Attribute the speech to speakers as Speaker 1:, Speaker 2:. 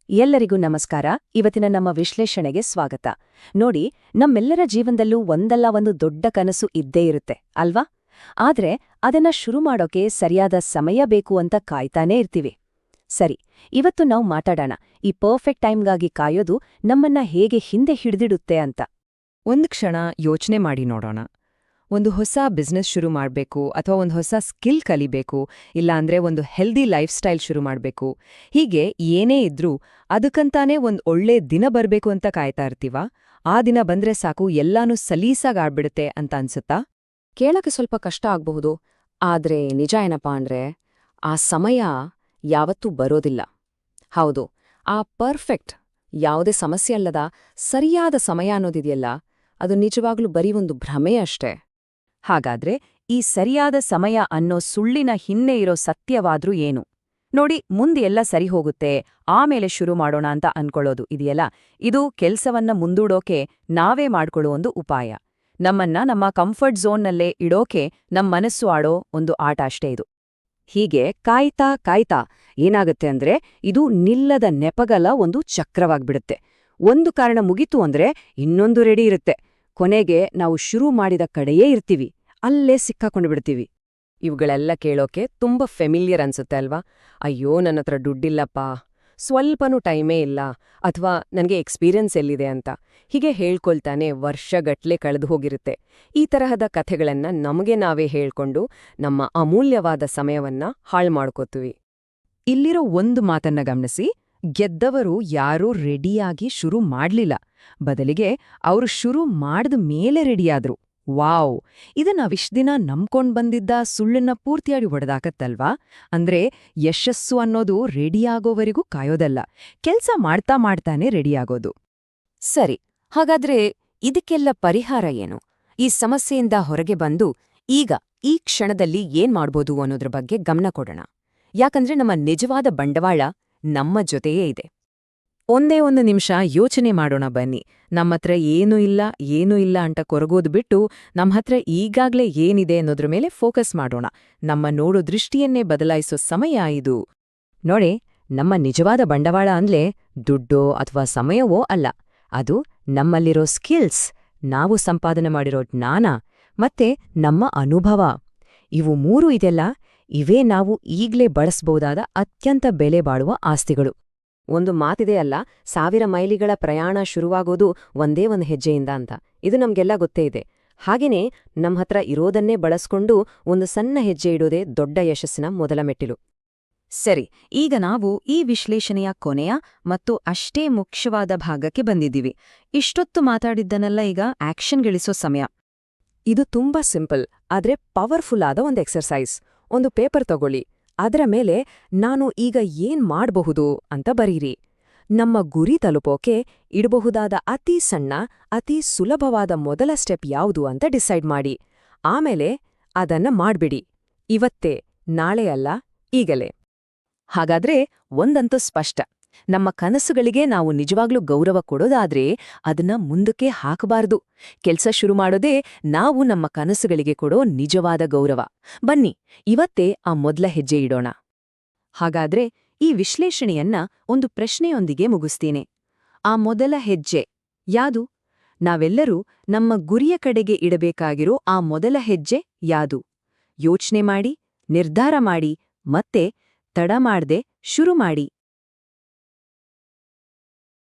Speaker 1: ಎಲ್ಲರಿಗೂ ನಮಸ್ಕಾರ. ಇವತ್ತಿನ ನಮ್ಮ ವಿಶ್ಲೇಷಣೆಗೆ ಸ್ವಾಗತ. ನೋಡಿ, ನಮ್ಮೆಲ್ಲರ ಜೀವನದಲ್ಲೂ ಒಂದಲ್ಲ ಒಂದು ದೊಡ್ಡ ಕನಸು ಇದ್ದೇ ಇರುತ್ತೆ ಅಲ್ವಾ? ಆದ್ರೆ ಅದನ್ನ ಶುರು ಮಾಡೋಕೆ ಸರಿಯಾದ ಸಮಯ ಬೇಕು ಅಂತ ಕಾಯ್ತಾನೇ ಇರ್ತೀವಿ. ಸರಿ, ಇವತ್ತು ನಾವು ಮಾತಾಡೋಣ ಈ ಪರ್ಫೆಕ್ಟ್ ಟೈಮ್ಗಾಗಿ ಕಾಯೋದು ನಮ್ಮನ್ನ ಹೇಗೆ ಹಿಂದೆ ಹಿಡಿದಿಡುತ್ತೆ ಅಂತ.
Speaker 2: ಒಂದು ಕ್ಷಣ ಯೋಚನೆ ಮಾಡಿ ನೋಡೋಣ. ಒಂದು ಹೊಸ ಬಿಸ್ನೆಸ್ ಶುರು ಮಾಡಬೇಕು ಅಥವಾ ಒಂದು ಹೊಸ ಸ್ಕಿಲ್ ಕಲಿಬೇಕು, ಇಲ್ಲಾಂದ್ರೆ ಒಂದು ಹೆಲ್ದಿ ಲೈಫ್ ಸ್ಟೈಲ್ ಶುರು ಮಾಡಬೇಕು. ಹೀಗೆ ಏನೇ ಇದ್ರೂ ಅದಕ್ಕಂತಾನೇ ಒಂದು ಒಳ್ಳೆ ದಿನ ಬರಬೇಕು ಅಂತ ಕಾಯ್ತಾ ಇರ್ತೀವ. ಆ ದಿನ ಬಂದ್ರೆ ಸಾಕು, ಎಲ್ಲಾನೂ ಸಲೀಸಾಗಾಗ್ಬಿಡುತ್ತೆ ಅಂತ ಅನ್ಸುತ್ತಾ?
Speaker 1: ಕೇಳಕ್ಕೆ ಸ್ವಲ್ಪ ಕಷ್ಟ ಆಗ್ಬಹುದು, ಆದ್ರೆ ನಿಜ ಏನಪ್ಪಾ ಅಂದ್ರೆ ಆ ಸಮಯ ಯಾವತ್ತೂ ಬರೋದಿಲ್ಲ. ಹೌದು, ಆ ಪರ್ಫೆಕ್ಟ್, ಯಾವುದೇ ಸಮಸ್ಯೆ ಅಲ್ಲದ ಸರಿಯಾದ ಸಮಯ ಅನ್ನೋದಿದೆಯಲ್ಲ, ಅದು ನಿಜವಾಗ್ಲೂ ಬರೀ ಒಂದು ಭ್ರಮೆ ಅಷ್ಟೇ. ಹಾಗಾದ್ರೆ ಈ ಸರಿಯಾದ ಸಮಯ ಅನ್ನೋ ಸುಳ್ಳಿನ ಹಿಂದೆ ಇರೋ ಸತ್ಯವಾದ್ರೂ ಏನು? ನೋಡಿ, ಮುಂದೆ ಎಲ್ಲ ಸರಿ ಹೋಗುತ್ತೆ, ಆಮೇಲೆ ಶುರು ಮಾಡೋಣ ಅಂತ ಅನ್ಕೊಳ್ಳೋದು ಇದೆಯಲ್ಲ, ಇದು ಕೆಲ್ಸವನ್ನ ಮುಂದೂಡೋಕೆ ನಾವೇ ಮಾಡ್ಕೊಳ್ಳೋ ಒಂದು ಉಪಾಯ. ನಮ್ಮನ್ನ ನಮ್ಮ ಕಂಫರ್ಟ್ ಝೋನ್ನಲ್ಲೇ ಇಡೋಕೆ ನಮ್ ಮನಸ್ಸು ಆಡೋ ಒಂದು ಆಟ ಅಷ್ಟೇ ಇದು. ಹೀಗೆ ಕಾಯ್ತಾ ಕಾಯ್ತಾ ಏನಾಗುತ್ತೆ ಅಂದ್ರೆ ಇದು ನಿಲ್ಲದ ನೆಪಗಲ ಒಂದು ಚಕ್ರವಾಗ್ಬಿಡುತ್ತೆ. ಒಂದು ಕಾರಣ ಮುಗೀತು ಅಂದ್ರೆ ಇನ್ನೊಂದು ರೆಡಿ ಇರುತ್ತೆ. ಕೊನೆಗೆ ನಾವು ಶುರು ಮಾಡಿದ ಕಡೆಯೇ ಇರ್ತೀವಿ, ಅಲ್ಲೇ ಸಿಕ್ಕಾಕೊಂಡು ಬಿಡ್ತೀವಿ. ಇವುಗಳೆಲ್ಲ ಕೇಳೋಕೆ ತುಂಬಾ ಫೆಮಿಲಿಯರ್ ಅನ್ಸುತ್ತೆ ಅಲ್ವಾ? ಅಯ್ಯೋ, ನನ್ನತ್ರ ದುಡ್ಡಿಲ್ಲಪ್ಪ, ಸ್ವಲ್ಪನೂ ಟೈಮೇ ಇಲ್ಲ, ಅಥವಾ ನನಗೆ ಎಕ್ಸ್ಪೀರಿಯನ್ಸ್ ಎಲ್ಲಿದೆ ಅಂತ ಹೀಗೆ ಹೇಳ್ಕೊಳ್ತಾನೆ ವರ್ಷಗಟ್ಲೆ ಕಳೆದು ಹೋಗಿರುತ್ತೆ. ಈ ತರಹದ ಕಥೆಗಳನ್ನ ನಮಗೆ ನಾವೇ ಹೇಳ್ಕೊಂಡು ನಮ್ಮ ಅಮೂಲ್ಯವಾದ ಸಮಯವನ್ನ ಹಾಳು ಮಾಡ್ಕೋತೀವಿ.
Speaker 2: ಇಲ್ಲಿರೋ ಒಂದು ಮಾತನ್ನ ಗಮನಿಸಿ. ಗೆದ್ದವರು ಯಾರೂ ರೆಡಿಯಾಗಿ ಶುರು ಮಾಡ್ಲಿಲ್ಲ, ಬದಲಿಗೆ ಅವರು ಶುರು ಮಾಡಿದ ಮೇಲೆ ರೆಡಿಯಾದ್ರು. ವಾವ್! ಇದನ್ನ ನಾವಿಷ್ಟ್ ದಿನ ನಂಬ್ಕೊಂಡ್ ಬಂದಿದ್ದ ಸುಳ್ಳನ್ನ ಪೂರ್ತಿಯಾಗಿ ಒಡೆದಾಕತ್ತಲ್ವಾ? ಅಂದ್ರೆ ಯಶಸ್ಸು ಅನ್ನೋದು ರೆಡಿಯಾಗೋವರೆಗೂ ಕಾಯೋದಲ್ಲ, ಕೆಲ್ಸ ಮಾಡ್ತಾ ಮಾಡ್ತಾನೆ ರೆಡಿಯಾಗೋದು.
Speaker 1: ಸರಿ, ಹಾಗಾದ್ರೆ ಇದಕ್ಕೆಲ್ಲ ಪರಿಹಾರ ಏನು? ಈ ಸಮಸ್ಯೆಯಿಂದ ಹೊರಗೆ ಬಂದು ಈಗ ಈ ಕ್ಷಣದಲ್ಲಿ ಏನ್ ಮಾಡ್ಬೋದು ಅನ್ನೋದ್ರ ಬಗ್ಗೆ ಗಮನ ಕೊಡೋಣ. ಯಾಕಂದ್ರೆ ನಮ್ಮ ನಿಜವಾದ ಬಂಡವಾಳ ನಮ್ಮ ಜೊತೆಯೇ ಇದೆ.
Speaker 2: ಒಂದೇ ಒಂದು ನಿಮಿಷ ಯೋಚನೆ ಮಾಡೋಣ ಬನ್ನಿ. ನಮ್ಮತ್ರ ಏನೂ ಇಲ್ಲ ಅಂತ ಕೊರಗೋದು ಬಿಟ್ಟು ನಮ್ಹತ್ರ ಈಗಾಗ್ಲೇ ಏನಿದೆ ಅನ್ನೋದ್ರ ಮೇಲೆ ಫೋಕಸ್ ಮಾಡೋಣ. ನಮ್ಮ ನೋಡೋ ದೃಷ್ಟಿಯನ್ನೇ ಬದಲಾಯಿಸೋ ಸಮಯ ಇದು.
Speaker 1: ನೋಡಿ, ನಮ್ಮ ನಿಜವಾದ ಬಂಡವಾಳ ಅಂದ್ಲೇ ದುಡ್ಡೋ ಅಥವಾ ಸಮಯವೋ ಅಲ್ಲ, ಅದು ನಮ್ಮಲ್ಲಿರೋ ಸ್ಕಿಲ್ಸ್, ನಾವು ಸಂಪಾದನೆ ಮಾಡಿರೋ ಜ್ಞಾನ ಮತ್ತೆ ನಮ್ಮ ಅನುಭವ. ಇವು ಮೂರೂ ಇದೆಲ್ಲ, ಇವೇ ನಾವು ಈಗ್ಲೇ ಬಳಸ್ಬೋದಾದ ಅತ್ಯಂತ ಬೆಲೆ ಬಾಳುವ ಆಸ್ತಿಗಳು. ಒಂದು ಮಾತಿದೆ ಅಲ್ಲ, 1000 ಮೈಲಿಗಳ ಪ್ರಯಾಣ ಶುರುವಾಗೋದು ಒಂದೇ ಒಂದು ಹೆಜ್ಜೆಯಿಂದ ಅಂತ. ಇದು ನಮ್ಗೆಲ್ಲ ಗೊತ್ತೇ ಇದೆ. ಹಾಗೇನೇ ನಮ್ಹತ್ರ ಇರೋದನ್ನೇ ಬಳಸ್ಕೊಂಡು ಒಂದು ಸಣ್ಣ ಹೆಜ್ಜೆ ಇಡೋದೇ ದೊಡ್ಡ ಯಶಸ್ಸಿನ ಮೊದಲ ಮೆಟ್ಟಿಲು.
Speaker 2: ಸರಿ, ಈಗ ನಾವು ಈ ವಿಶ್ಲೇಷಣೆಯ ಕೊನೆಯ ಮತ್ತು ಅಷ್ಟೇ ಮುಖ್ಯವಾದ ಭಾಗಕ್ಕೆ ಬಂದಿದ್ದೀವಿ. ಇಷ್ಟೊತ್ತು ಮಾತಾಡಿದ್ದನ್ನೆಲ್ಲ ಈಗ ಆಕ್ಷನ್ಗಳಿಸೋ ಸಮಯ.
Speaker 1: ಇದು ತುಂಬಾ ಸಿಂಪಲ್ ಆದ್ರೆ ಪವರ್ಫುಲ್ ಆದ ಒಂದು ಎಕ್ಸರ್ಸೈಸ್. ಒಂದು ಪೇಪರ್ ತಗೊಳ್ಳಿ, ಅದರ ಮೇಲೆ ನಾನು ಈಗ ಏನ್ ಮಾಡ್ಬಹುದು ಅಂತ ಬರೀರಿ. ನಮ್ಮ ಗುರಿ ತಲುಪೋಕೆ ಇಡಬಹುದಾದ ಅತಿ ಸಣ್ಣ, ಅತಿ ಸುಲಭವಾದ ಮೊದಲ ಸ್ಟೆಪ್ ಯಾವುದು ಅಂತ ಡಿಸೈಡ್ ಮಾಡಿ. ಆಮೇಲೆ ಅದನ್ನ ಮಾಡ್ಬಿಡಿ. ಇವತ್ತೇ, ನಾಳೆ ಅಲ್ಲ, ಈಗಲೇ. ಹಾಗಾದ್ರೆ ಒಂದಂತೂ ಸ್ಪಷ್ಟ, ನಮ್ಮ ಕನಸುಗಳಿಗೆ ನಾವು ನಿಜವಾಗ್ಲೂ ಗೌರವ ಕೊಡೋದಾದ್ರೆ ಅದನ್ನ ಮುಂದಕ್ಕೆ ಹಾಕಬಾರ್ದು. ಕೆಲ್ಸ ಶುರು ಮಾಡೋದೇ ನಾವು ನಮ್ಮ ಕನಸುಗಳಿಗೆ ಕೊಡೋ ನಿಜವಾದ ಗೌರವ. ಬನ್ನಿ, ಇವತ್ತೇ ಆ ಮೊದಲ ಹೆಜ್ಜೆ ಇಡೋಣ. ಹಾಗಾದ್ರೆ ಈ ವಿಶ್ಲೇಷಣೆಯನ್ನ ಒಂದು ಪ್ರಶ್ನೆಯೊಂದಿಗೆ ಮುಗಿಸ್ತೀನಿ. ಆ ಮೊದಲ ಹೆಜ್ಜೆ ಯಾದು? ನಾವೆಲ್ಲರೂ ನಮ್ಮ ಗುರಿಯ ಕಡೆಗೆ ಇಡಬೇಕಾಗಿರೋ ಆ ಮೊದಲ ಹೆಜ್ಜೆ ಯಾದು? ಯೋಚ್ನೆ ಮಾಡಿ, ನಿರ್ಧಾರ ಮಾಡಿ, ಮತ್ತೆ ತಡ ಮಾಡ್ದೆ ಶುರು ಮಾಡಿ.